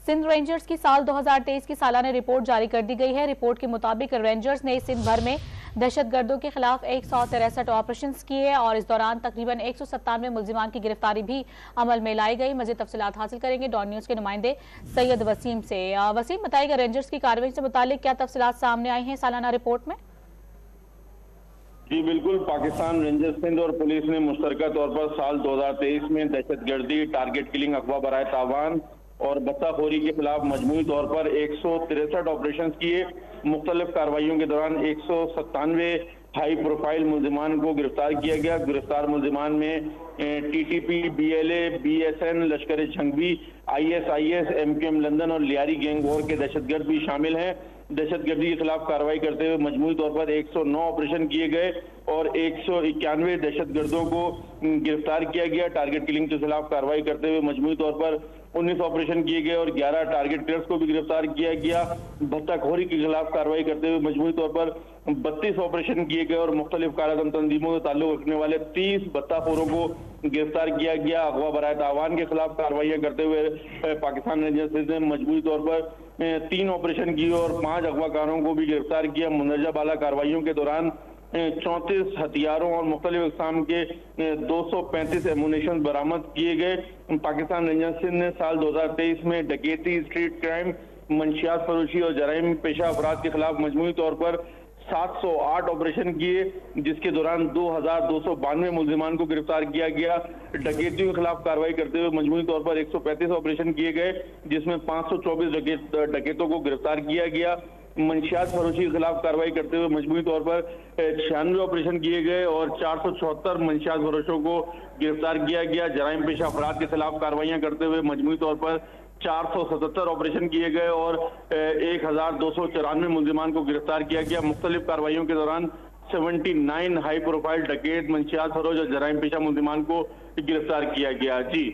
Sindh rangers की साल 2023 की सालाना रिपोर्ट जारी कर दी गई है। रिपोर्ट के मुताबिक रेंजर्स ने सिंध भर में दहशतगर्दों के खिलाफ 163 ऑपरेशन किए और इस दौरान तकरीबन 197 मुलजिमान की गिरफ्तारी भी अमल में लाई गई। मजीद तफसीलात हासिल करेंगे डॉन न्यूज के नुमाइंदे सैयद वसीम से। वसीम, बताइएगा रेंजर्स की कार्रवाई से मुतालिक क्या तफसीलात सामने आई हैं सालाना रिपोर्ट में? जी बिल्कुल, पाकिस्तान रेंजर्स सिंध और पुलिस ने मुश्तरका तौर पर साल 2023 में दहशतगर्दी, टारगेट किलिंग, अगवा बराए तावान और बत्ताखोरी के खिलाफ मजमूई तौर पर 163 ऑपरेशन किए। मुख्तलिफ कार्रवाइयों के दौरान 197 हाई प्रोफाइल मुलजिमान को गिरफ्तार किया गया। गिरफ्तार मुलजिमान में टीटीपी, बीएलए, बीएसएन, लश्कर झंगवी, आईएसआईएस, एमक्यूएम लंदन और लियारी गैंग वॉर के दहशतगर्द भी शामिल हैं। दहशतगर्दी के खिलाफ कार्रवाई करते हुए मजमूई तौर पर 109 ऑपरेशन किए गए और 191 दहशतगर्दों को गिरफ्तार किया गया। टारगेट किलिंग के खिलाफ कार्रवाई करते हुए मजमूई तौर पर 19 ऑपरेशन किए गए और 11 टारगेट किलर्स को भी गिरफ्तार किया गया। भत्ताखोरी के खिलाफ कार्रवाई करते हुए मजमूई तौर पर 32 ऑपरेशन किए गए और मुख्तलिफ कारादम तंजीमों से ताल्लुक रखने वाले 30 भत्ताखोरों को गिरफ्तार किया गया। अगवा बराए तावान के खिलाफ कार्रवाइयां करते हुए पाकिस्तान रेंजर्स ने मजमूई तौर पर 3 ऑपरेशन किए और 5 अगवाकारों को भी गिरफ्तार किया। मुंदरजा बाला कार्रवाइयों के दौरान 34 हथियारों और मुख्तलिफ इकसाम के 235 एमुनेशन बरामद किए गए। पाकिस्तान रेंजर्स ने साल 2023 में डकैती, स्ट्रीट क्राइम, मंशियात फरोशी और जराइम पेशा अफराद के खिलाफ मजमूई तौर पर 708 ऑपरेशन किए, जिसके दौरान 2292 मुलजिमान को गिरफ्तार किया गया। डकैतियों के खिलाफ कार्रवाई करते हुए मजमूई तौर पर 135 ऑपरेशन किए गए, जिसमें 524 डकैतों को गिरफ्तार किया गया। मंशियात फरोशी के खिलाफ कार्रवाई करते हुए मजमूई तौर पर 96 ऑपरेशन किए गए और 474 मंशियात फरोशों को गिरफ्तार किया गया। जराइम पेशा अफराद के खिलाफ कार्रवाइयां करते हुए मजमूई तौर पर 477 ऑपरेशन किए गए और 1294 मुलजिमान को गिरफ्तार किया गया। मुख्तलिफ कार्रवाइयों के दौरान 79 हाई प्रोफाइल डकैत, मंशियात फरोश और जराइम पेशा मुलजिमान को गिरफ्तार किया गया। जी।